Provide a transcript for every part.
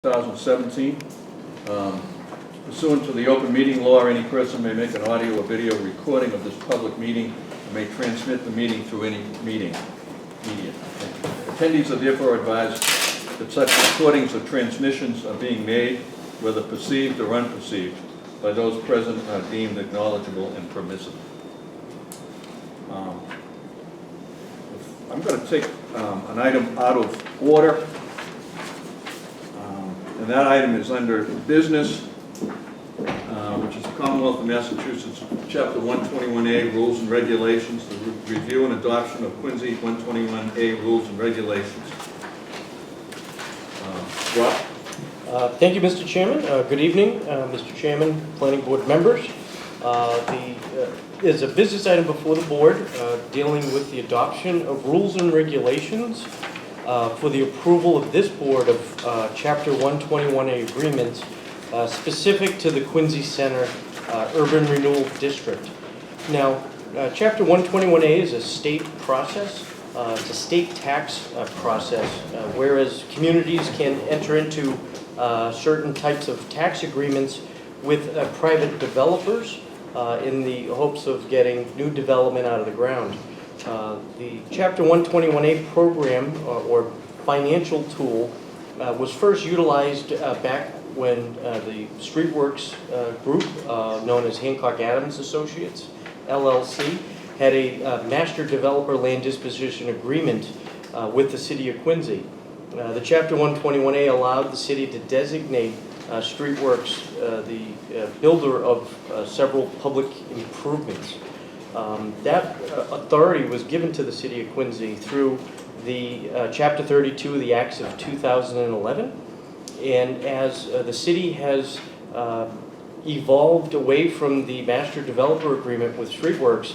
2017. Pursuant to the open meeting law, any person may make an audio or video recording of this public meeting and may transmit the meeting through any media. Attendees are therefore advised that such recordings or transmissions are being made, whether perceived or unperceived, by those present are deemed acknowledgeable and permissible. I'm going to take an item out of order. And that item is under business, which is the Commonwealth of Massachusetts, Chapter 121A, Rules and Regulations, the review and adoption of Quincy 121A Rules and Regulations. Rob? Thank you, Mr. Chairman. Good evening, Mr. Chairman, Planning Board members. There's a business item before the board dealing with the adoption of rules and regulations for the approval of this board of Chapter 121A agreements specific to the Quincy Center Urban Renewal District. Now, Chapter 121A is a state process. It's a state tax process, whereas communities can enter into certain types of tax agreements with private developers in the hopes of getting new development out of the ground. The Chapter 121A program or financial tool was first utilized back when the Streetworks group, known as Hancock Adams Associates, LLC, had a master developer land disposition agreement with the city of Quincy. The Chapter 121A allowed the city to designate Streetworks the builder of several public improvements. That authority was given to the city of Quincy through the Chapter 32 of the Acts of 2011. And as the city has evolved away from the master developer agreement with Streetworks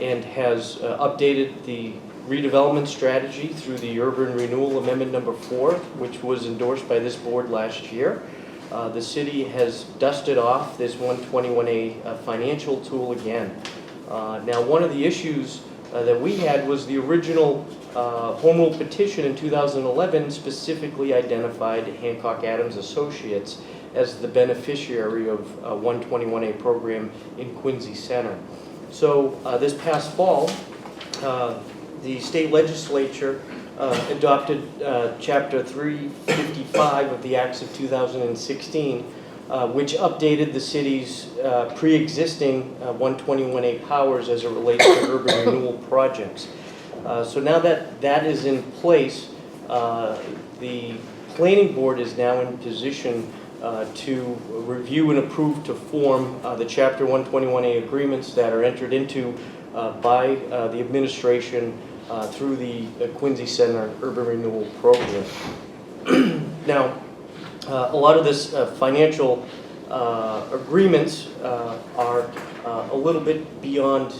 and has updated the redevelopment strategy through the Urban Renewal Amendment number 4, which was endorsed by this board last year, the city has dusted off this 121A financial tool again. Now, one of the issues that we had was the original Home Rule petition in 2011 specifically identified Hancock Adams Associates as the beneficiary of 121A program in Quincy Center. So this past fall, the state legislature adopted Chapter 355 of the Acts of 2016, which updated the city's pre-existing 121A powers as it relates to urban renewal projects. So now that that is in place, the planning board is now in position to review and approve to form the Chapter 121A agreements that are entered into by the administration through the Quincy Center Urban Renewal Program. Now, a lot of this financial agreements are a little bit beyond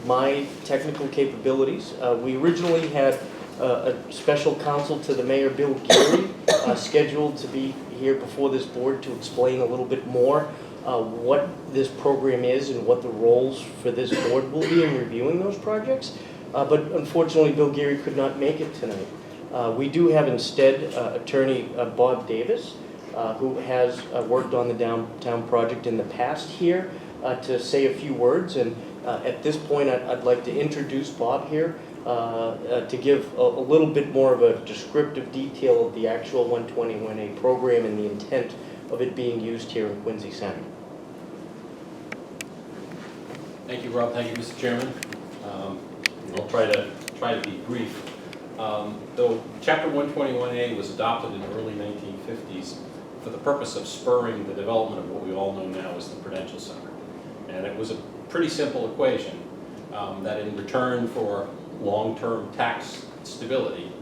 my technical capabilities. We originally had a special counsel to the mayor, Bill Geary, scheduled to be here before this board to explain a little bit more what this program is and what the roles for this board will be in reviewing those projects. But unfortunately, Bill Geary could not make it tonight. We do have instead attorney Bob Davis, who has worked on the downtown project in the past here to say a few words. And at this point, I'd like to introduce Bob here to give a little bit more of a descriptive detail of the actual 121A program and the intent of it being used here in Quincy Center. Thank you, Rob. Thank you, Mr. Chairman. I'll try to be brief. Though Chapter 121A was adopted in the early 1950s for the purpose of spurring the development of what we all know now as the Prudential Center. And it was a pretty simple equation that in return for long-term tax stability,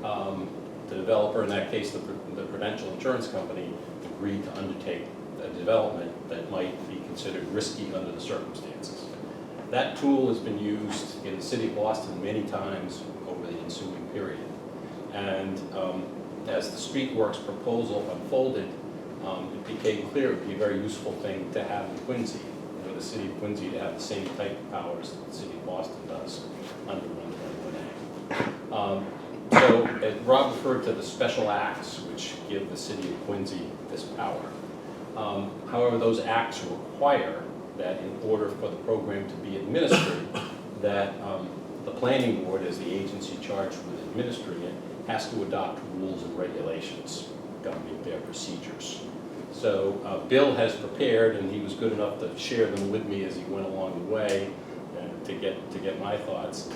the developer, in that case the Prudential Insurance Company, agreed to undertake a development that might be considered risky under the circumstances. That tool has been used in the city of Boston many times over the ensuing period. And as the Streetworks proposal unfolded, it became clear it would be a very useful thing to have in Quincy, for the city of Quincy to have the same type of powers that the city of Boston does under 121A. So, Rob referred to the special acts which give the city of Quincy this power. However, those acts require that in order for the program to be administered, that the planning board, as the agency charged with administering it, has to adopt rules and regulations governing their procedures. So Bill has prepared, and he was good enough to share them with me as he went along the way to get my thoughts.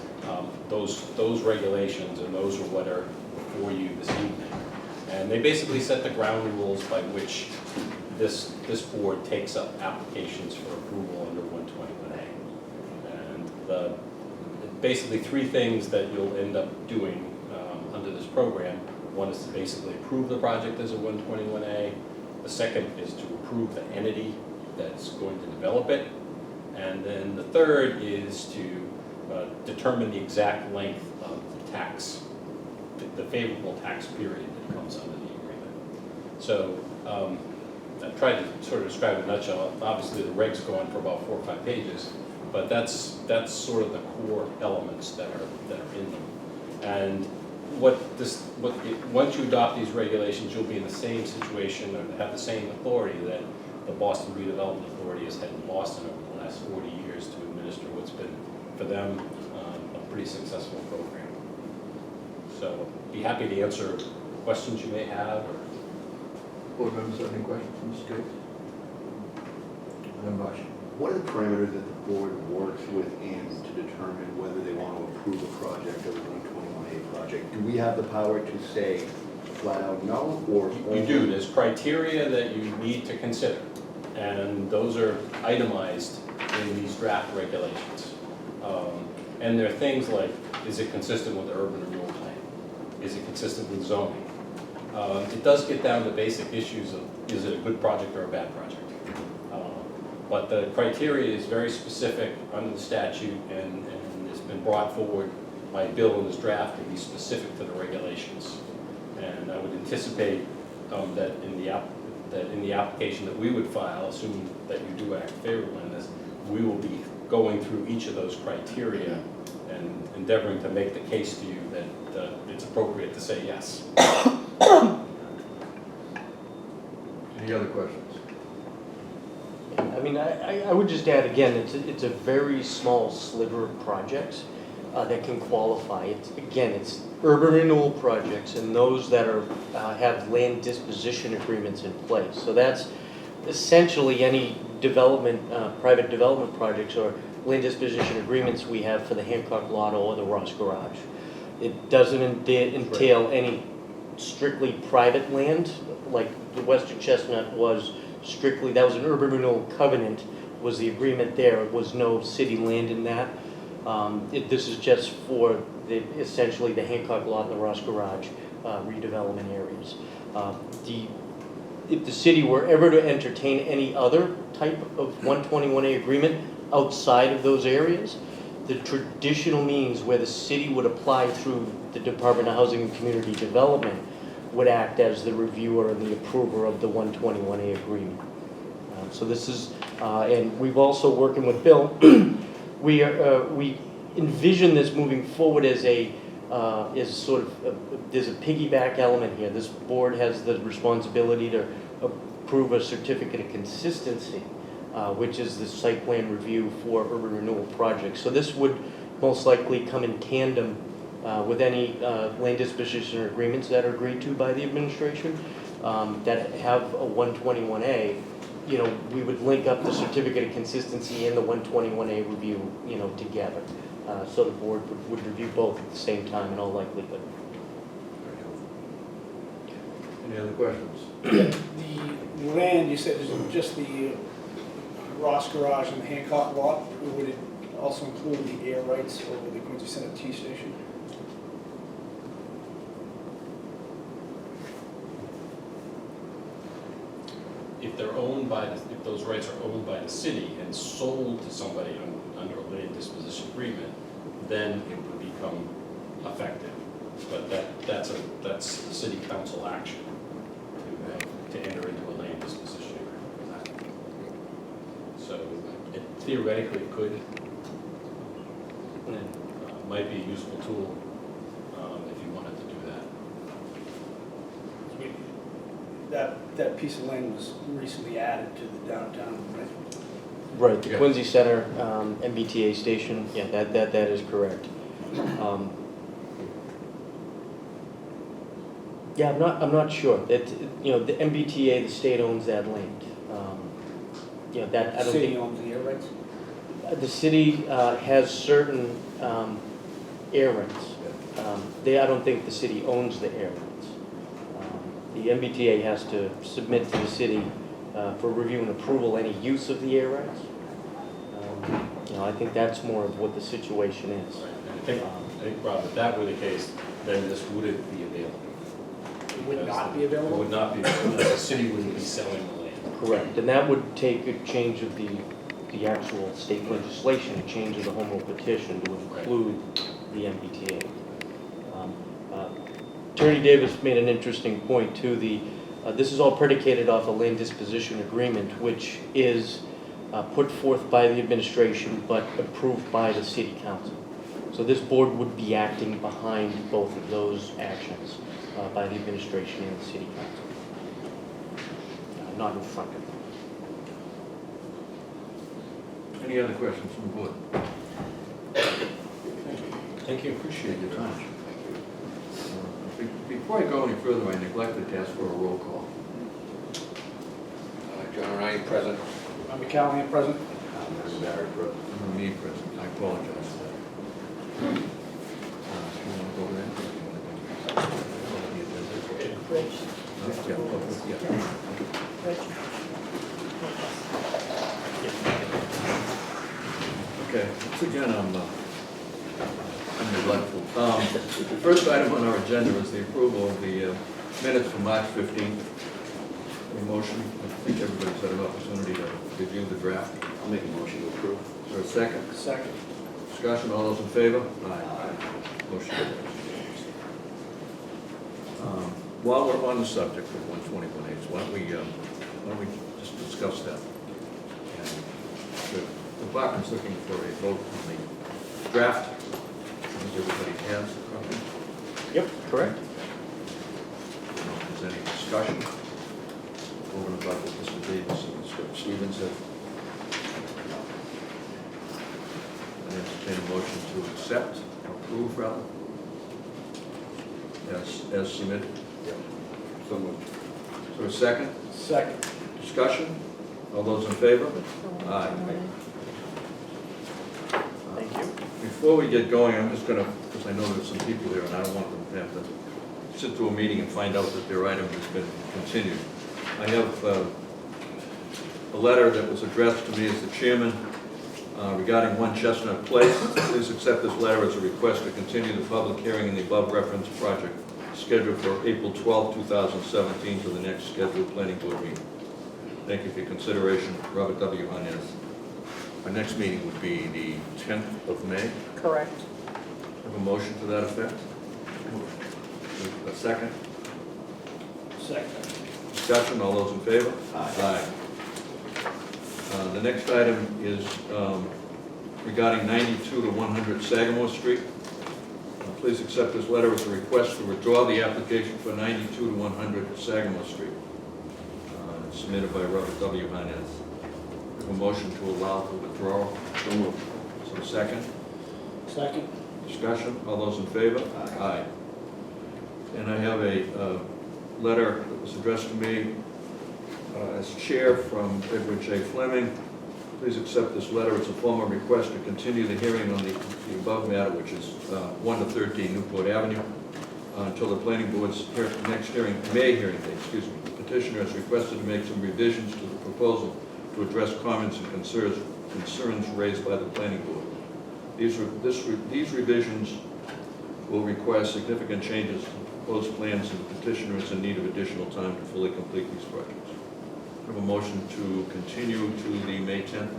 Those regulations, and those are what are before you this evening. And they basically set the ground rules by which this board takes up applications for approval under 121A. And basically three things that you'll end up doing under this program. One is to basically approve the project as a 121A. The second is to approve the entity that's going to develop it. And then the third is to determine the exact length of the tax, the favorable tax period that comes under the agreement. So I tried to sort of describe it in a nutshell. Obviously, the regs go on for about 4 or 5 pages, but that's sort of the core elements that are in them. And once you adopt these regulations, you'll be in the same situation or have the same authority that the Boston Redevelopment Authority has had in Boston over the last 40 years to administer what's been, for them, a pretty successful program. So be happy to answer questions you may have. Board members have any questions for Mr. Gates? Madam Bosch? What are the parameters that the board works within to determine whether they want to approve a project as a 121A project? Do we have the power to say flat out no, or? You do. There's criteria that you need to consider, and those are itemized in these draft regulations. And there are things like, is it consistent with the urban renewal plan? Is it consistent with zoning? It does get down to basic issues of, is it a good project or a bad project? But the criteria is very specific under the statute, and it's been brought forward by Bill in this draft to be specific to the regulations. And I would anticipate that in the application that we would file, assuming that you do act favorably on this, we will be going through each of those criteria and endeavoring to make the case to you that it's appropriate to say yes. Any other questions? I mean, I would just add again, it's a very small sliver of projects that can qualify. It's urban renewal projects and those that are have land disposition agreements in place. So that's essentially any development, private development projects or land disposition agreements we have for the Hancock Lot or the Ross Garage. It doesn't entail any strictly private land, like the Western Chestnut was strictly, that was an urban renewal covenant, was the agreement there. It was no city land in that. This is just for essentially the Hancock Lot and the Ross Garage redevelopment areas. If the city were ever to entertain any other type of 121A agreement outside of those areas, the traditional means where the city would apply through the Department of Housing and Community Development would act as the reviewer and the approver of the 121A agreement. So this is, and we've also working with Bill, we envision this moving forward as a sort of, there's a piggyback element here. This board has the responsibility to approve a certificate of consistency, which is the site plan review for urban renewal projects. So this would most likely come in tandem with any land disposition agreements that are agreed to by the administration that have a 121A. You know, we would link up the certificate of consistency and the 121A review, you know, together. So the board would review both at the same time in all likelihood. Any other questions? The land, you said, is just the Ross Garage and the Hancock Lot, or would it also include the air rights over the Quincy Center T station? If they're owned by, if those rights are owned by the city and sold to somebody under a land disposition agreement, then it would become effective. But that's the city council action to enter into a land disposition agreement with that. So it theoretically could, might be a useful tool if you wanted to do that piece of land was recently added to the downtown, right? Right, the Yeah. Quincy Center, MBTA station, yeah, that is correct. Yeah, I'm not sure. The MBTA, the state owns that land. That, I don't City think, owns the air rights? the city has certain air rights. I don't think the city owns the air rights. The MBTA has to submit to the city for review and approval any use of the air rights. I think that's more of what the situation is. I think, Rob, if that were the case, then this wouldn't be available. It would not be It available? would not be, available. The city wouldn't be selling the land. Correct, and that would take a change of the actual state legislation, a change of the home rule petition to include the MBTA. Attorney Davis made an interesting point too. This is all predicated off a land disposition agreement, which is put forth by the administration but approved by the city council. So this board would be acting behind both of those actions by the administration and the city council, not in front of them. Any other questions from the board? Thank you. Appreciate your time. Before I go any further, I neglected to ask for a roll call. John Ryan, present. Member Callahan present? Member Barrett, present. Me present, I apologize for that. You want to go over that? Rich. Yeah. Rich. Okay, once again, I'm neglectful. The first item on our agenda is the approval of the minutes from March 15th. A motion, I think everybody's had an opportunity to review the draft. I'll make a motion to approve. Is there a second? Second. Discussion, all those in favor? Aye. Motion carries. While we're on the subject of 121H, why don't we just discuss that? And the department's looking for a vote on the draft. I think everybody has a copy. Yep, correct. I don't know if there's any discussion over and above what Mr. Davis and Mr. Stevens have. I entertain a motion to accept, approve rather, as submitted. So moved. Is there a second? Second. Discussion? All those in favor? Aye. Thank you. Before we get going, I'm just gonna, because I know there's some people here and I don't want them to have to sit through a meeting and find out that their item has been continued. I have a letter that was addressed to me as the chairman regarding 1 Chestnut Place. Please accept this letter as a request to continue the public hearing in the above referenced project scheduled for April 12, 2017 to the next scheduled planning board meeting. Thank you for your consideration. Robert W. Hernandez. Our next meeting would be the 10th of May. Correct. Have a motion to that effect? A second? Second. Discussion, all those in favor? Aye. The next item is regarding 92 to 100 Sagamore Street. Please accept this letter as a request to withdraw the application for 92 to 100 Sagamore Street, submitted by Robert W. Hernandez. Have a motion to allow the withdrawal. So moved. So second? Second. Discussion, all those in favor? Aye. And I have a letter that was addressed to me as chair from Edward J. Fleming. Please accept this letter as a formal request to continue the hearing on the above matter, which is 1 to 13 Newport Avenue, until the planning board's next May hearing date, excuse me. The petitioner has requested to make some revisions to the proposal to address comments and concerns raised by the planning board. These revisions will require significant changes to proposed plans, and the petitioner is in need of additional time to fully complete these projects. I have a motion to continue to the May 10th.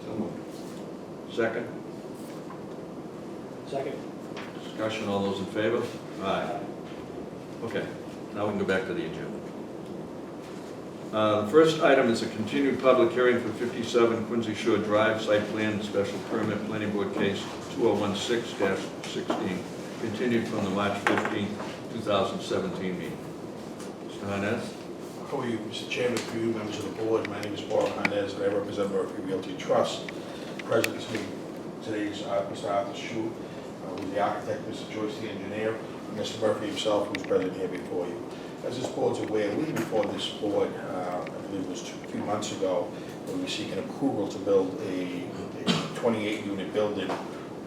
So moved. Second? Second. Discussion, all those in favor? Aye. Okay, now we can go back to the agenda. The first item is a continued public hearing for 57 Quincy Shore Drive, site plan, special permit, planning board case 2016-16, continued from the March 15, 2017 meeting. Mr. Hernandez? Before you, Mr. Chairman, for you members of the board, my name is Paul Hernandez, and I represent Murphy Realty Trust. Present today is Mr. Arthur Shu, who's the architect, Mr. Joyce, the engineer, and Mr. Murphy himself, who's present here before you. As this board's aware, we before this board, I believe it was a few months ago, when we were seeking approval to build a 28-unit building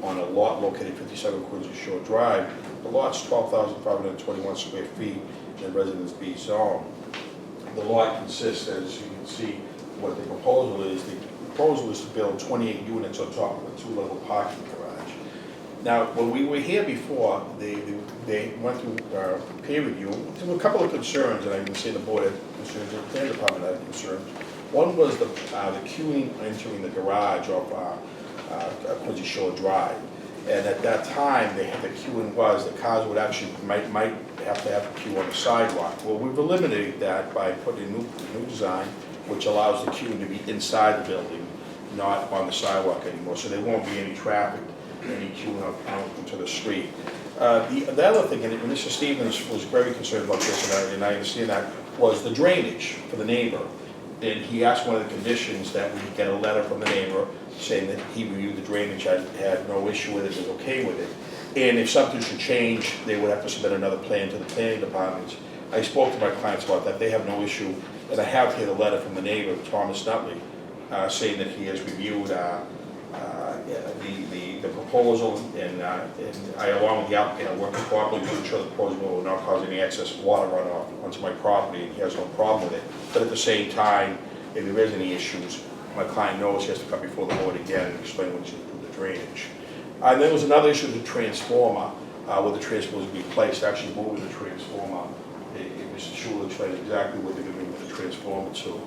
on a lot located 57 Quincy Shore Drive. The lot's 12,521 square feet in Residence B zone. The lot consists, as you can see, what the proposal is. The proposal is to build 28 units on top of a two-level parking garage. Now, when we were here before, they went through peer review. There were a couple of concerns, and I can say the board had concerns, the planning department had concerns. One was the queuing entering the garage of Quincy Shore Drive. And at that time, the queuing was, the cars would actually, might have to have a queue on the sidewalk. Well, we've eliminated that by putting a new design, which allows the queuing to be inside the building, not on the sidewalk anymore. So there won't be any traffic, any queuing out into the street. The other thing, and Mr. Stevens was very concerned about this, and I understand that, was the drainage for the neighbor. And he asked one of the conditions that we get a letter from the neighbor saying that he reviewed the drainage, had no issue with it, was okay with it. And if something should change, they would have to submit another plan to the planning department. I spoke to my clients about that, they have no issue. And I have here the letter from the neighbor, Thomas Nutley, saying that he has reviewed the proposal, and I, along with the applicant, are working cooperatively to ensure the proposal will not cause any excess water runoff onto my property, and he has no problem with it. But at the same time, if there is any issues, my client knows he has to come before the board again and explain what he's going to do with the drainage. And there was another issue with the transformer, where the transformer was being placed, actually moving the transformer. Mr. Schuler explained exactly what they're going to do with the transformer too.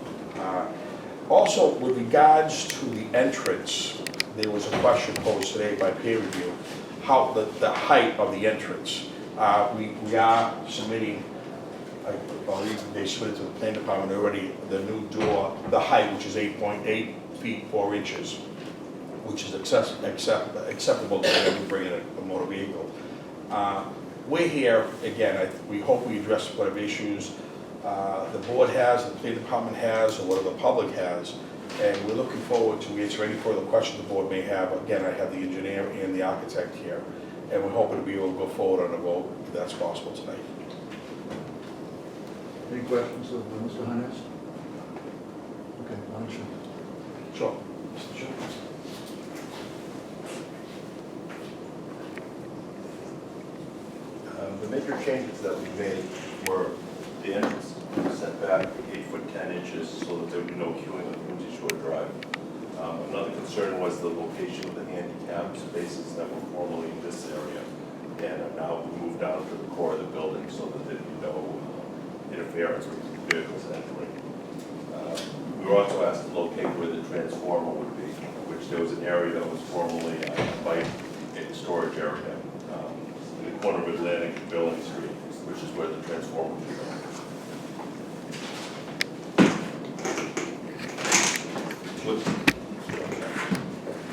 Also, with regards to the entrance, there was a question posed today by peer review, how the height of the entrance. We are submitting, I believe they submitted to the planning department already, the new door, the height, which is 8.8 feet 4 inches, which is acceptable to when we bring in a motor vehicle. We're here, again, we hope we address whatever issues the board has, the planning department has, or whatever the public has, and we're looking forward to answer any further questions the board may have. Again, I have the engineer and the architect here, and we're hoping to be able to go forward on a vote if that's possible tonight. Any questions of Mr. Hernandez? Okay, why don't you? Sure. Mr. Chairman. The major changes that we made were the entrance setback 8'10" so that there would be no queuing on Quincy Shore Drive. Another concern was the location of the handicap spaces that were formerly in this area and are now moved down to the core of the building so that there'd be no interference with vehicles entering. We were also asked to locate where the transformer would be, which there was an area that was formerly a bike storage area in the corner of Atlantic and Billings Street, which is where the transformer would be going.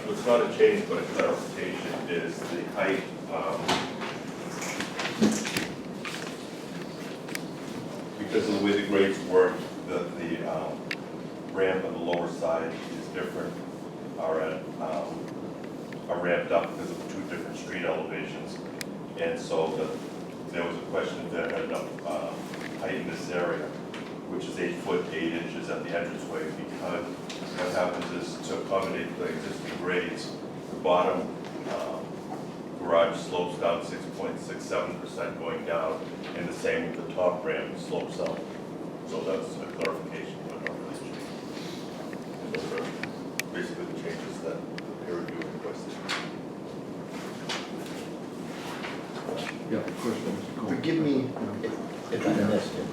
What's not a change but a clarification is the height. Because of the way the grades work, the ramp on the lower side is different, are ramped up because of two different street elevations. And so there was a question if that had enough height in this area, which is 8 foot 8 inches at the entranceway, because what happens is to accommodate the existing grades, the bottom garage slopes down 6.67% going down, and the same with the top ramp slopes up. So that's a clarification of what this change. And those are basically the changes that the peer review requested. Yeah, of course, Mr. Cole. Forgive me if I missed it,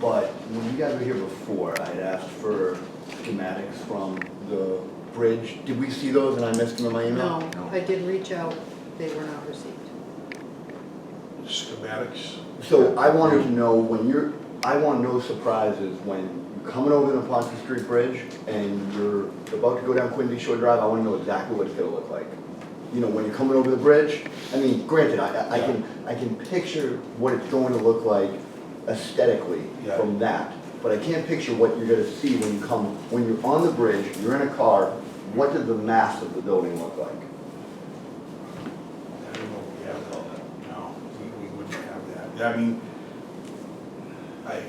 but when you guys were here before, I had asked for schematics from the bridge. Did we see those and I missed them in my email? No, I did reach out, they were not received. Schematics. So I wanted to know I want no surprises when you're coming over the Ponce Street Bridge and you're about to go down Quincy Shore Drive. I want to know exactly what it's going to look like. You know, when you're coming over the bridge. I mean, granted, I can picture what it's going to look like aesthetically Yeah. from that. but I can't picture what you're gonna see when you're on the bridge, you're in a car, what does the mass of the building look like? I don't know if we have all that. No, we wouldn't have that. Yeah, I mean, I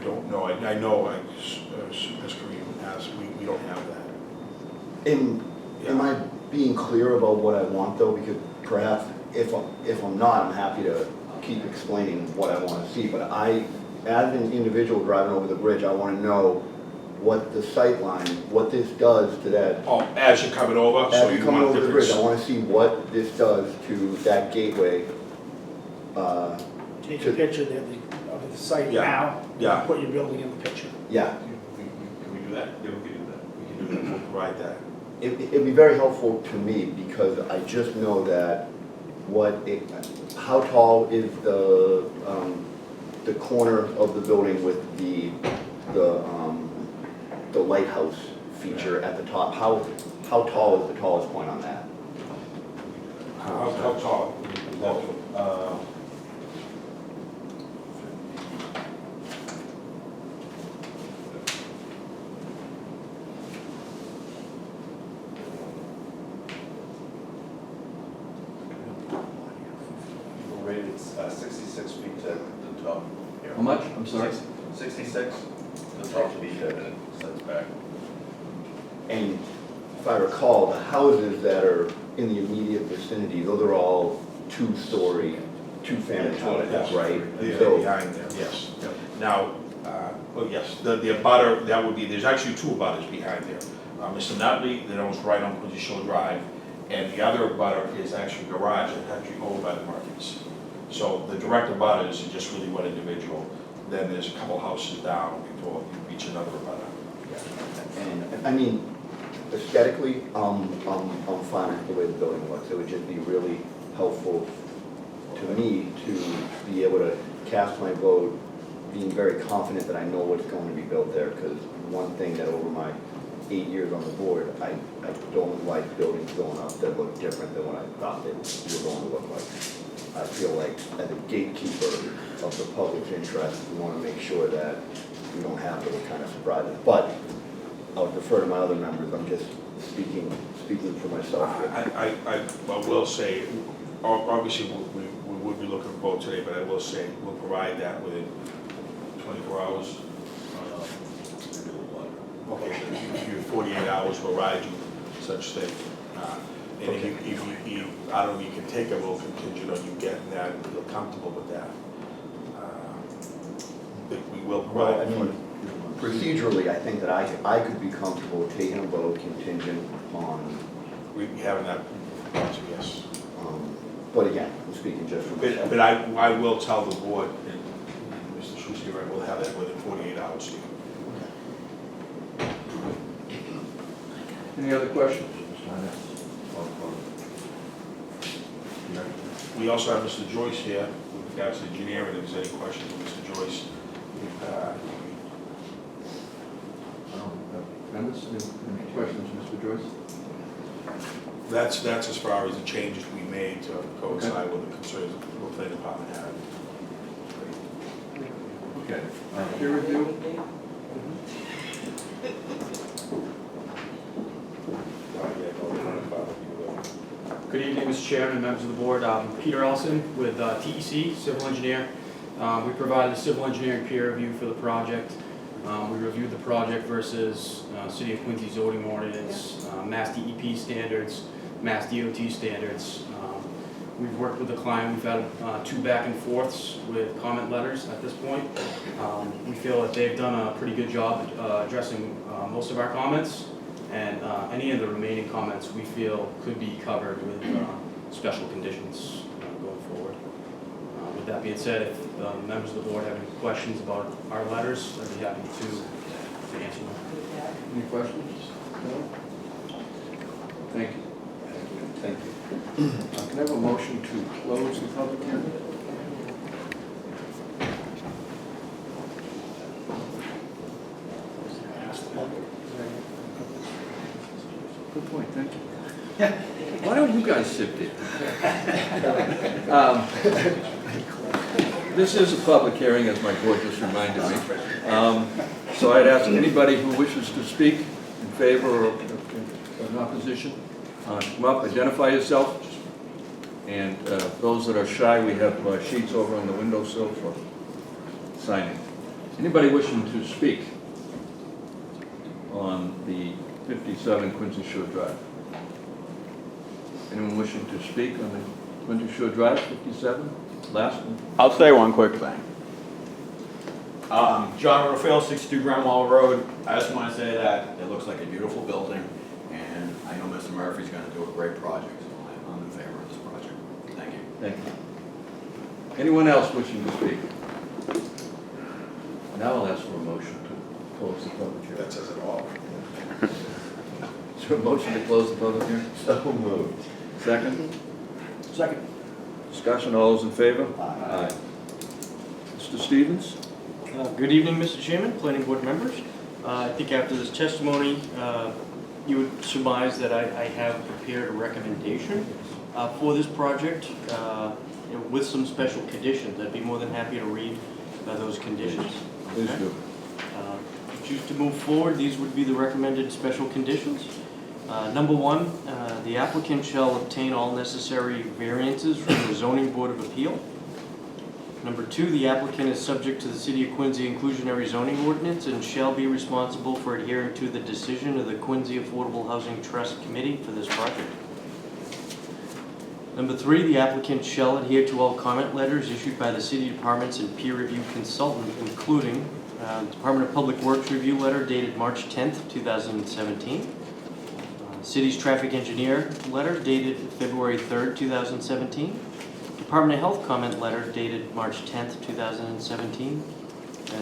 don't know. I know, Ms. Kareem asked, we don't have that. Am I being clear about what I want though? Because perhaps if I'm not, I'm happy to keep explaining what I want to see. But as an individual driving over the bridge, I want to know what the sight line, what this does to that. Oh, as you're coming over, so As you you come want over the bridge, I difference. want to see what this does to that gateway. Take a picture of the site Yeah, now. yeah. Put your building in the picture. Yeah, Can we do that? Yeah, we can do that. We can do that, we'll provide that. it'd be very helpful to me because I just know that how tall is the corner of the building with the lighthouse feature at the top? How tall is the tallest point on that? How tall? Rated 66 feet to the top here. How much? I'm sorry? 66, the top of the, and it sets back. And if I recall, the houses that are in the immediate vicinity, those are all two-story, two-family houses, right? They're So, behind there, yes. Now, well, yes, the abutter, that would be, there's actually two abutters behind there. Mr. Nutley, that owns right on Quincy Shore Drive, and the other abutter is actually garage and actually owned by the Merkins. So the direct abutters are just really one individual. Then there's a couple houses down before you reach another abutter. and, I mean, aesthetically, I'm fine with the way the building looks. It would just be really helpful to me to be able to cast my vote, being very confident that I know what's going to be built there, because one thing that over my 8 years on the board, I don't like buildings going up that look different than what I thought they were going to look like. I feel like as a gatekeeper of the public's interest, we want to make sure that we don't have those kind of surprises. But I would defer to my other members, I'm just speaking for myself here. I will say, obviously, we would be looking for vote today, but I will say, we'll provide that within 24 hours. Okay, if you have 48 hours, we'll provide you such thing. And if you, I don't know, you can take a little contingent on you getting that and feel comfortable with that. But we will Well, provide. I mean, procedurally, I think that I could be comfortable taking a vote contingent on, We having that, yes. but again, I'm speaking just for myself. But I will tell the board, and Mr. Schuster, right, we'll have that within 48 hours, Steve. Any other questions? We also have Mr. Joyce here with regards to engineering, if there's any questions of Mr. Joyce. Members, any questions, Mr. Joyce? That's as far as the changes we made to coincide with the concerns the planning department had. Okay. Peer review? Good evening, Mr. Chairman, members of the board. Peter Elson with TEC, civil engineer. We provided a civil engineering peer review for the project. We reviewed the project versus City of Quincy zoning ordinance, Mass DEP standards, Mass DOT standards. We've worked with the client. We've had 2 back and forths with comment letters at this point. We feel that they've done a pretty good job addressing most of our comments, and any of the remaining comments we feel could be covered with special conditions going forward. With that being said, if members of the board have any questions about our letters, I'd be happy to answer them. Any questions? No? Thank you. Thank you. Can I have a motion to close the public hearing? Good point, thank you. Why don't you guys sit there? This is a public hearing, as my board just reminded me. So I'd ask anybody who wishes to speak in favor or in opposition, come up, identify yourself. And those that are shy, we have sheets over on the windowsill for signing. Anybody wishing to speak on the 57 Quincy Shore Drive? Anyone wishing to speak on the Quincy Shore Drive, 57? Last one? I'll say one quick thing. John Raphael, 62 Grand Wall Road. I just want to say that it looks like a beautiful building, and I know Mr. Murphy's going to do a great project, so I'm in favor of this project. Thank you. Thank you. Anyone else wishing to speak? Now I'll ask for a motion to close the public hearing. That says it all. Is there a motion to close the public hearing? So moved. Second? Second. Discussion, all those in favor? Aye. Mr. Stevens? Good evening, Mr. Chairman, planning board members. I think after this testimony, you would surmise that I have prepared a recommendation for this project with some special conditions. I'd be more than happy to read those conditions. Please Okay? do. If you choose to move forward, these would be the recommended special conditions. Number one, the applicant shall obtain all necessary variances from the zoning board of appeal. Number two, the applicant is subject to the City of Quincy inclusionary zoning ordinance and shall be responsible for adhering to the decision of the Quincy Affordable Housing Trust Committee for this project. Number three, the applicant shall adhere to all comment letters issued by the city departments and peer review consultant, including Department of Public Works review letter dated March 10th, 2017. City's traffic engineer letter dated February 3rd, 2017. Department of Health comment letter dated March 10th, 2017.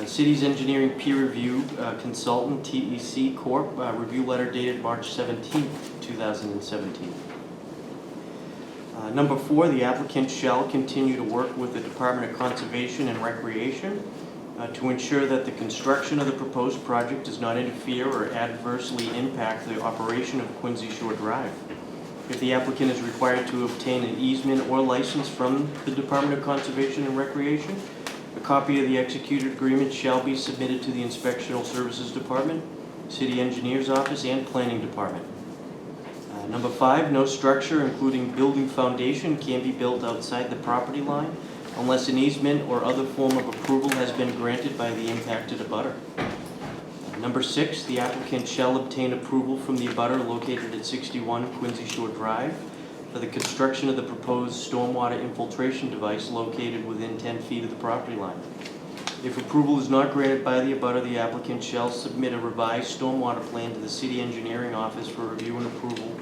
City's engineering peer review consultant, TEC Corp., review letter dated March 17th, 2017. Number four, the applicant shall continue to work with the Department of Conservation and Recreation to ensure that the construction of the proposed project does not interfere or adversely impact the operation of Quincy Shore Drive. If the applicant is required to obtain an easement or license from the Department of Conservation and Recreation, a copy of the executed agreement shall be submitted to the Inspectional Services Department, City Engineer's Office, and Planning Department. Number five, no structure, including building foundation, can be built outside the property line unless an easement or other form of approval has been granted by the impacted abutter. Number six, the applicant shall obtain approval from the abutter located at 61 Quincy Shore Drive for the construction of the proposed stormwater infiltration device located within 10 feet of the property line. If approval is not granted by the abutter, the applicant shall submit a revised stormwater plan to the city engineering office for review and approval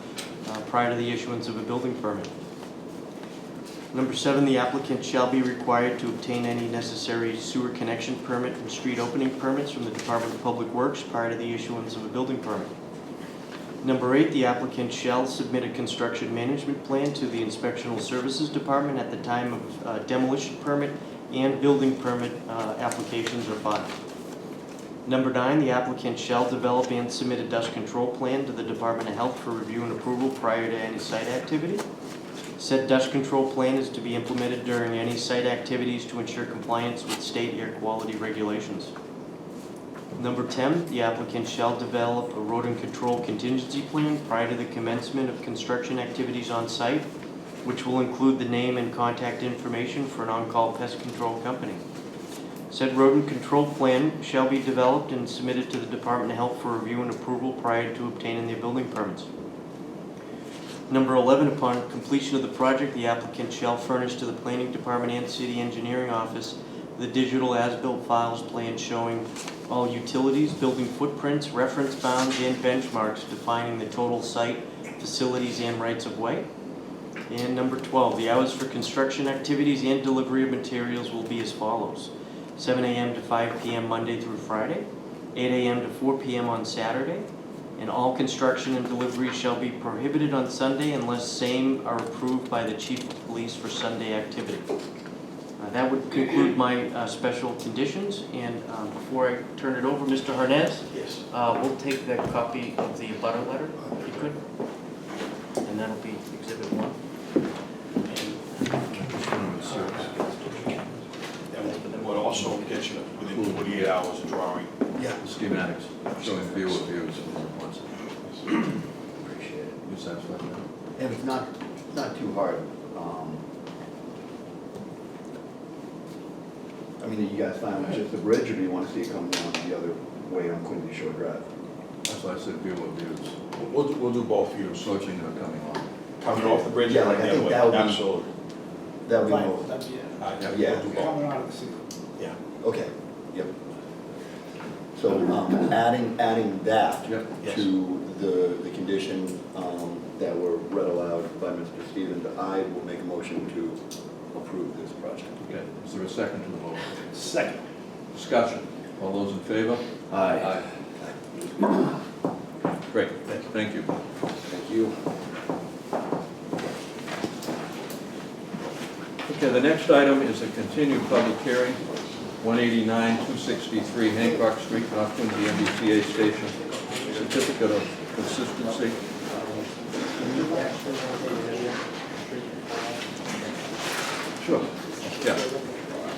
prior to the issuance of a building permit. Number seven, the applicant shall be required to obtain any necessary sewer connection permit and street opening permits from the Department of Public Works prior to the issuance of a building permit. Number eight, the applicant shall submit a construction management plan to the Inspectional Services Department at the time of demolition permit and building permit applications are filed. Number nine, the applicant shall develop and submit a dust control plan to the Department of Health for review and approval prior to any site activity. Said dust control plan is to be implemented during any site activities to ensure compliance with state air quality regulations. Number 10, the applicant shall develop a rodent control contingency plan prior to the commencement of construction activities on site, which will include the name and contact information for an on-call pest control company. Said rodent control plan shall be developed and submitted to the Department of Health for review and approval prior to obtaining their building permits. Number 11, upon completion of the project, the applicant shall furnish to the Planning Department and City Engineering Office the digital as-built files plan showing all utilities, building footprints, reference bounds, and benchmarks defining the total site, facilities, and rights-of-way. And number 12, the hours for construction activities and delivery of materials will be as follows: 7 a.m. to 5 p.m. Monday through Friday, 8 a.m. to 4 p.m. on Saturday, and all construction and delivery shall be prohibited on Sunday unless same are approved by the Chief of Police for Sunday activity. That would conclude my special conditions, and before I turn it over, Mr. Harnez, Yes. we'll take that copy of the abutter letter, if you could, and that'll be Exhibit 1. Yeah, also get you within 48 hours of drawing. Yeah. Schematics, showing view of views at once. Appreciate it. You satisfied with that? And it's not too hard. I mean, are you guys fine with just the bridge, or do you want to see it come down the other way on Quincy Shore Drive? That's why I said view of views, We'll do both views. approaching or coming on. Coming off the bridge Yeah, and like, I the other think way. that would be- Absolutely. That would be Fine, most, that'd be it. Yeah. We'll do both. Coming out of the city. Yeah. okay, yep. So, adding that Yep. Yes. to the condition, that were read aloud by Mr. Stevens, I will make a motion to approve this project. Okay, is there a second to the motion? Second. Discussion, all those in favor? Aye. Great, thank you. Thank you. Okay, the next item is a continued public hearing, 189, 263 Hancock Street, North Quincy MBTA Station, certificate of consistency. Sure, yeah.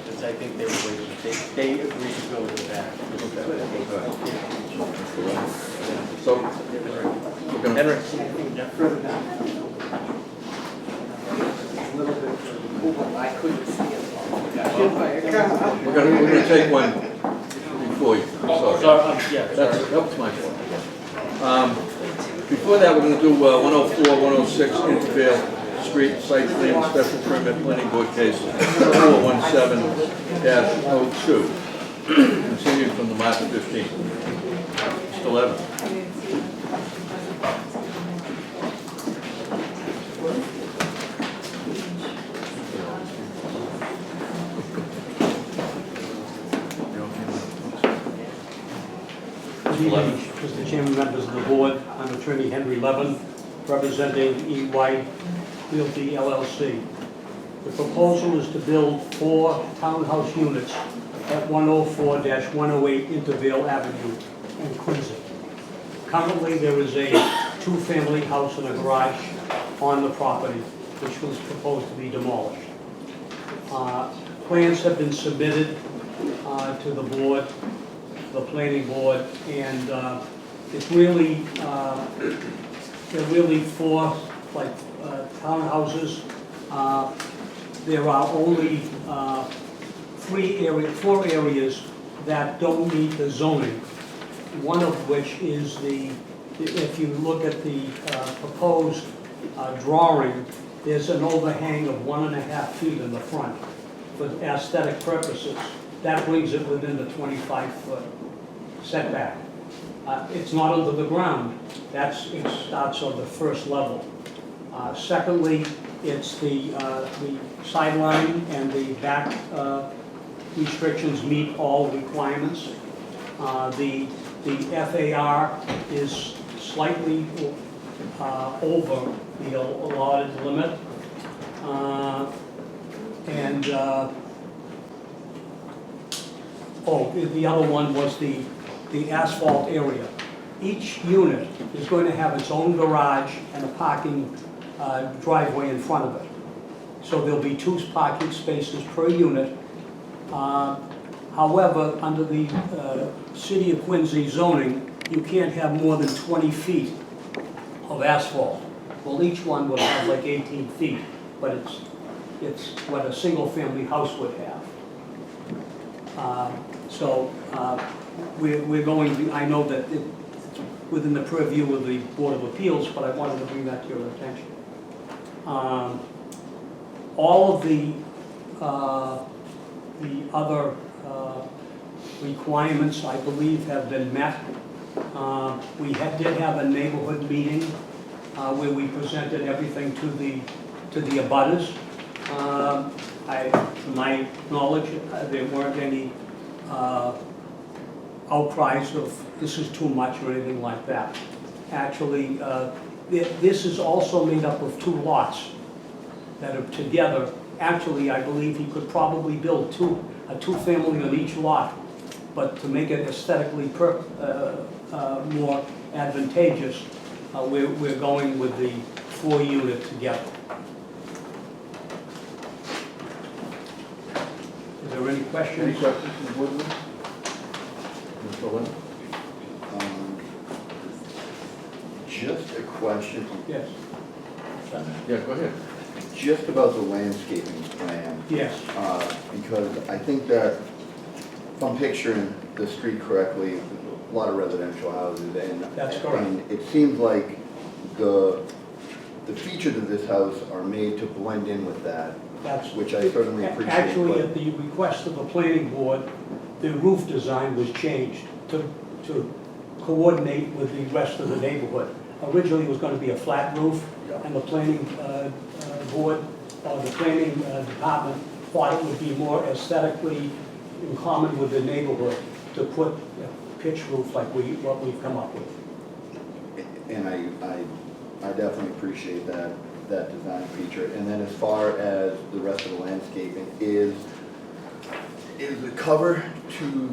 Because I think they were waiting, they agreed to go with that. So, we're gonna, Henrik? Further down. A little bit, I couldn't see it. we're gonna take one before you, sorry. Sorry, yeah, That's, sorry. that was my fault. Before that, we're gonna do 104, 106 Intervale Street Site Plan Special Permit Planning Board Case 417-02, continued from the March 15th. Mr. Levin. Good evening, Mr. Chairman, members of the board. I'm Attorney Henry Levin, representing EY Realty LLC. The proposal is to build 4 townhouse units at 104-108 Intervale Avenue in Quincy. Currently, there is a 2-family house and a garage on the property, which was proposed to be demolished. Plans have been submitted to the board, the planning board, and it's really, they're really 4 townhouses. There are only 4 areas that don't meet the zoning. One of which is if you look at the proposed drawing, there's an overhang of 1.5 feet in the front for aesthetic purposes. That brings it within the 25-foot setback. It's not under the ground. It starts on the first level. Secondly, it's the sideline and the back restrictions meet all requirements. The FAR is slightly over the allotted limit. The other one was the asphalt area. Each unit is going to have its own garage and a parking driveway in front of it. So there'll be 2 parking spaces per unit. However, under the City of Quincy zoning, you can't have more than 20 feet of asphalt. Well, each one will have like 18 feet, but it's what a single-family house would have. We're going, I know that it's within the purview of the Board of Appeals, but I wanted to bring that to your attention. All of the other requirements, I believe, have been met. We did have a neighborhood meeting where we presented everything to the abutters. To my knowledge, there weren't any outcries of this is too much or anything like that. Actually, this is also made up of 2 lots that are together. Actually, I believe he could probably build a 2-family on each lot, but to make it aesthetically more advantageous, we're going with the 4-unit together. Is there any Any questions? questions from the board members? Mr. Lynn? Just a question, Yes, Yeah, go ahead. just about the landscaping plan. yes, Because I think that, if I'm picturing the street correctly, a lot of residential houses and. That's correct. And it seems like the features of this house are made to blend in with that, that's. which I certainly appreciate. Actually, but- at the request of the planning board, the roof design was changed to coordinate with the rest of the neighborhood. Originally, it was gonna be a flat roof, Yeah. and the planning board, or the planning department thought it would be more aesthetically in common with the neighborhood to put a pitch roof like what we've come up with. And I definitely appreciate that design feature. And then as far as the rest of the landscaping, is the cover to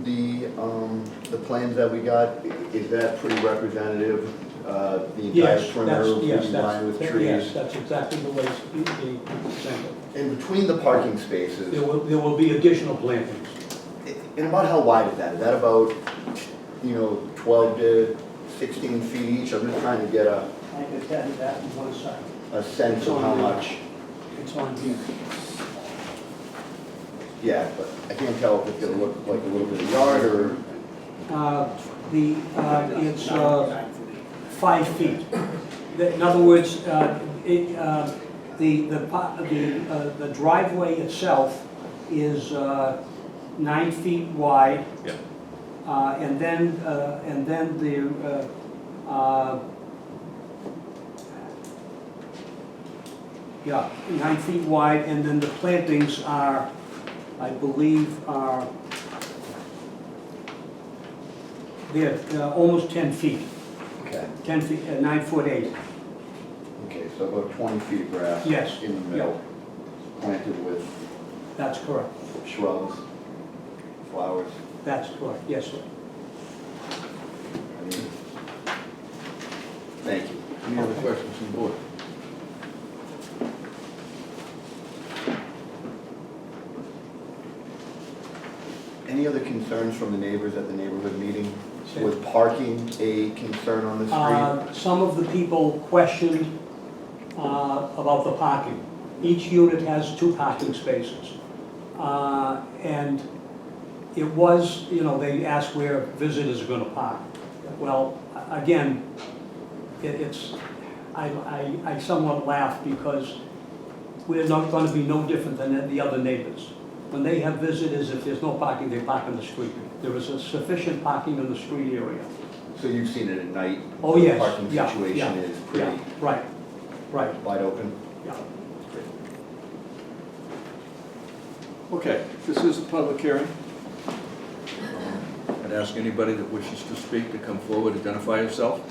the plans that we got, is that pretty representative? The entire Yes, perimeter will be yes, lined with yes, trees? that's exactly the way it's being presented. And between the parking spaces, There will be additional plantings. and about how wide is that? Is that about, 12 to 16 feet each? I'm just trying to get a I can tell you that in 1 second. sense of how much. It's on here. Yeah, but I can't tell if it's gonna look like a little bit of yard or, It's 5 feet. In other words, the driveway itself is 9 feet wide. Yeah. And then yeah, 9 feet wide, and then the plantings are, I believe, they're almost 10 feet, okay, 10 feet, 9 foot 8. okay, so about 20 feet of grass. Yes, In the middle, planted with That's correct. shrubs, flowers. That's correct, yes, sir. I mean, thank you. Any other questions from the board? Any other concerns from the neighbors at the neighborhood meeting? Was parking a concern on the street? Some of the people questioned about the parking. Each unit has 2 parking spaces. And it was, they asked where visitors are gonna park. Well, again, I somewhat laugh because we're not gonna be no different than the other neighbors. When they have visitors, if there's no parking, they park in the street. There is a sufficient parking in the street area. So you've seen it at night? Oh, yes, The parking yeah, situation yeah, is pretty Yeah, right, right, wide open? yeah. Okay, this is a public hearing. I'd ask anybody that wishes to speak to come forward, identify yourself.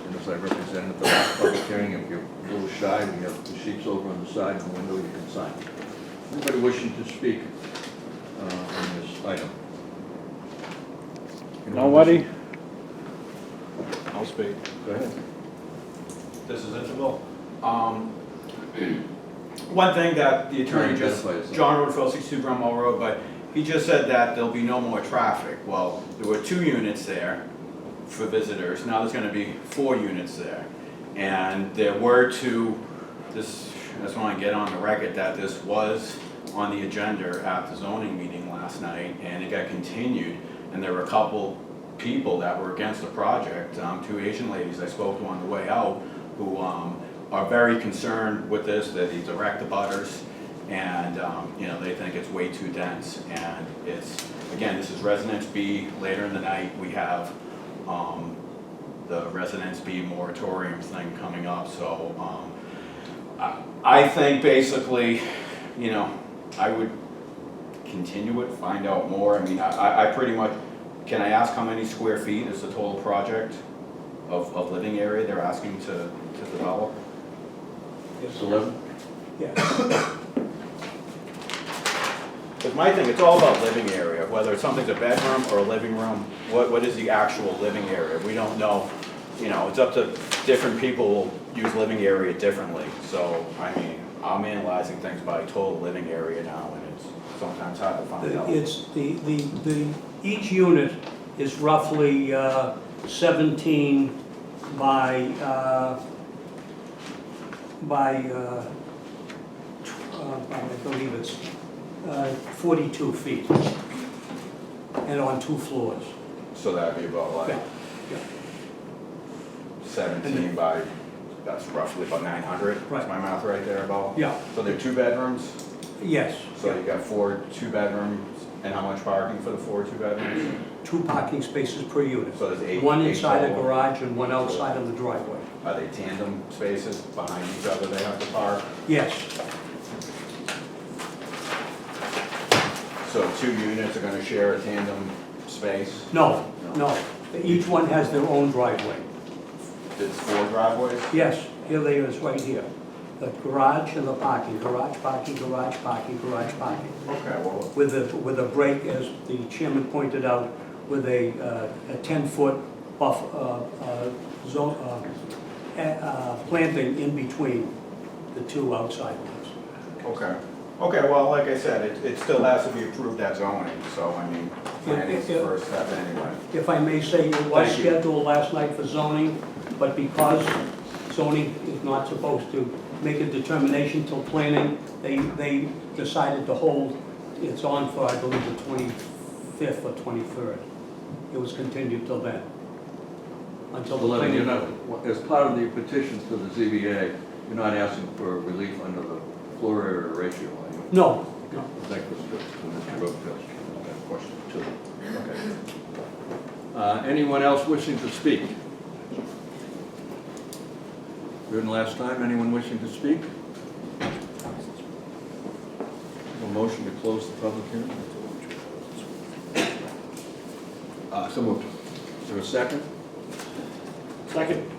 And as I represented at the last public hearing, if you're a little shy, we have the sheets over on the side and the window you can sign. Anybody wishing to speak on this item? Nobody? I'll speak. Go ahead. This is Interval. One thing that the attorney just, Identify yourself. John Woodfield, 62 Drumwell Road, but he just said that there'll be no more traffic. Well, there were 2 units there for visitors, now there's gonna be 4 units there. And there were 2, I just wanna get on the record that this was on the agenda at the zoning meeting last night, and it got continued, and there were a couple people that were against the project, 2 Asian ladies I spoke to on the way out, who are very concerned with this, that the direct abutters, and they think it's way too dense. And it's, again, this is Residence B. Later in the night, we have the Residence B moratorium thing coming up. So I think basically, I would continue it, find out more. I mean, I pretty much, can I ask how many square feet is the total project of living area they're asking to develop? It's 11? Yeah. Because my thing, it's all about living area, whether it's something's a bedroom or a living room, what is the actual living area? We don't know, it's up to different people who use living area differently. So, I mean, I'm analyzing things by total living area now, and it's sometimes hard to find out. It's each unit is roughly 17 by I believe it's 42 feet, and on 2 floors. So that'd be about like Yeah, yeah. 17 by, that's roughly about 900. Right. Is my math right there about? Yeah, So they're 2 bedrooms, yes. so you got 4 2-bedrooms, and how much parking for the 4 2-bedrooms? 2 parking spaces per unit. So there's 8. One 8 inside the total. garage and one outside of the driveway. Are they tandem spaces behind each other they have to park? Yes, So 2 units are gonna share a tandem space? no, no. Each one has their own driveway. It's 4 driveways? Yes, here they is, right here. The garage and the parking, garage parking, garage parking, garage parking. Okay, well, With a break, as the chairman pointed out, with a 10-foot planting in between the 2 outside ones. okay. Okay, well, like I said, it still has to be approved at zoning, so I mean, planning's the first step anyway. If I may say, it was Thank you. scheduled last night for zoning, but because zoning is not supposed to make a determination till planning, they decided to hold, it's on for, I believe, the 25th or 23rd. It was continued till then, until the Lenny, you're planning. not, as part of the petitions to the ZBA, you're not asking for relief under the floor area ratio, are you? No, no. That was good, Mr. Robichaud, that question too. Okay. Anyone else wishing to speak? Heard last time, anyone wishing to speak? A motion to close the public hearing? So moved. Is there a second? Second.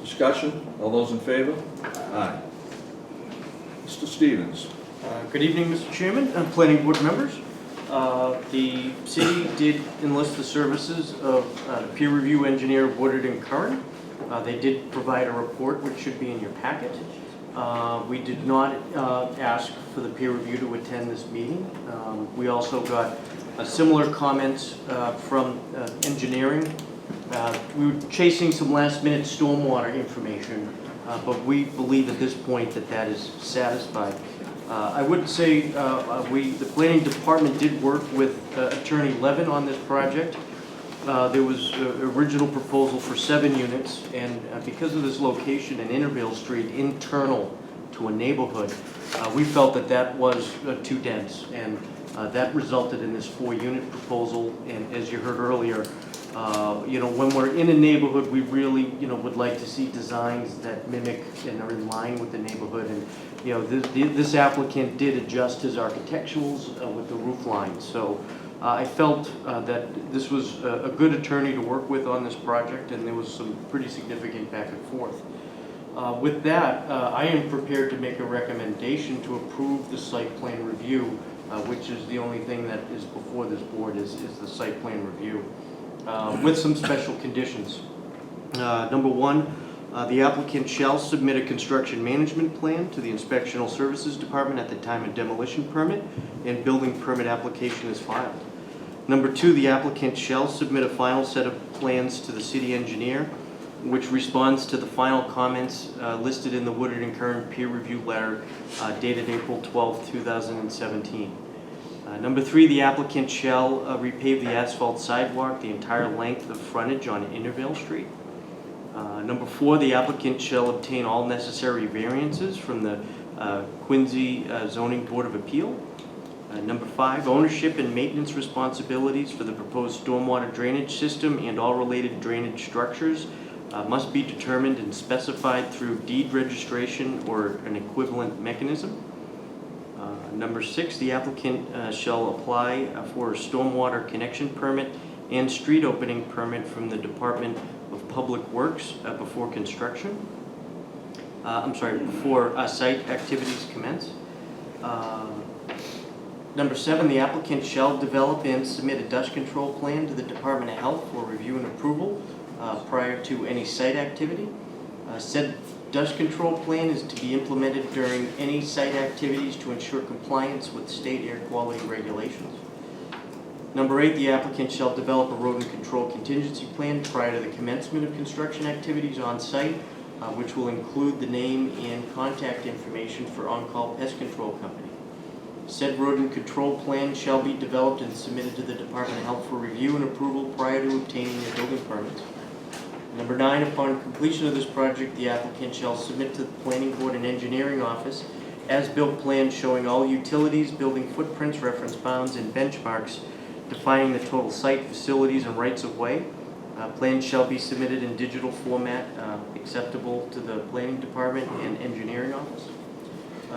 Discussion? All those in favor? Aye. Mr. Stevens? Good evening, Mr. Chairman and planning board members. The city did enlist the services of the peer review engineer Woodard and Curran. They did provide a report which should be in your packet. We did not ask for the peer review to attend this meeting. We also got similar comments from engineering. We were chasing some last-minute stormwater information, but we believe at this point that that is satisfied. I would say the planning department did work with Attorney Levin on this project. There was an original proposal for 7 units, and because of this location in Intervale Street, internal to a neighborhood, we felt that that was too dense, and that resulted in this 4-unit proposal. And as you heard earlier, when we're in a neighborhood, we really, would like to see designs that mimic and are in line with the neighborhood. And, this applicant did adjust his architecturals with the roof line. So I felt that this was a good attorney to work with on this project, and there was some pretty significant back and forth. With that, I am prepared to make a recommendation to approve the site plan review, which is the only thing that is before this board is the site plan review, with some special conditions. Number 1, the applicant shall submit a construction management plan to the Inspectional Services Department at the time a demolition permit and building permit application is filed. Number 2, the applicant shall submit a final set of plans to the city engineer, which responds to the final comments listed in the Woodard and Curran peer review letter dated April 12, 2017. Number 3, the applicant shall repave the asphalt sidewalk the entire length of frontage on Intervale Street. Number 4, the applicant shall obtain all necessary variances from the Quincy Zoning Board of Appeal. Number 5, ownership and maintenance responsibilities for the proposed stormwater drainage system and all related drainage structures must be determined and specified through deed registration or an equivalent mechanism. Number 6, the applicant shall apply for a stormwater connection permit and street opening permit from the Department of Public Works before construction. Before site activities commence. Number 7, the applicant shall develop and submit a dust control plan to the Department of Health for review and approval prior to any site activity. Said dust control plan is to be implemented during any site activities to ensure compliance with state air quality regulations. Number 8, the applicant shall develop a rodent control contingency plan prior to the commencement of construction activities on site, which will include the name and contact information for on-call pest control company. Said rodent control plan shall be developed and submitted to the Department of Health for review and approval prior to obtaining their building permits. Number 9, upon completion of this project, the applicant shall submit to the Planning Board and Engineering Office as-built plans showing all utilities, building footprints, reference bounds, and benchmarks defining the total site, facilities, and rights-of-way. Plans shall be submitted in digital format acceptable to the Planning Department and Engineering Office.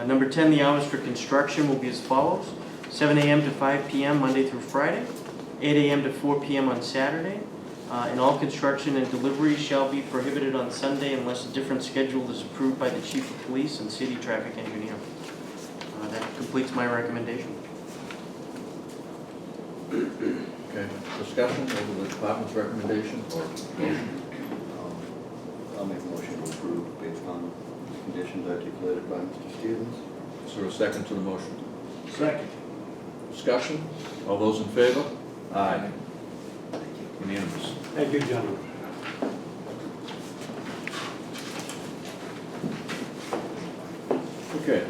Number 10, the hours for construction will be as follows: 7 a.m. to 5 p.m. Monday through Friday, 8 a.m. to 4 p.m. on Saturday, and all construction and delivery shall be prohibited on Sunday unless a different schedule is approved by the Chief of Police and City Traffic Engineer. That completes my recommendation. Okay, discussion over the department's recommendation or motion? I'll make a motion to approve based on the conditions articulated by Mr. Stevens. Is there a second to the motion? Second. Discussion? All those in favor? Aye. Unanimous. Thank you, gentlemen. Okay,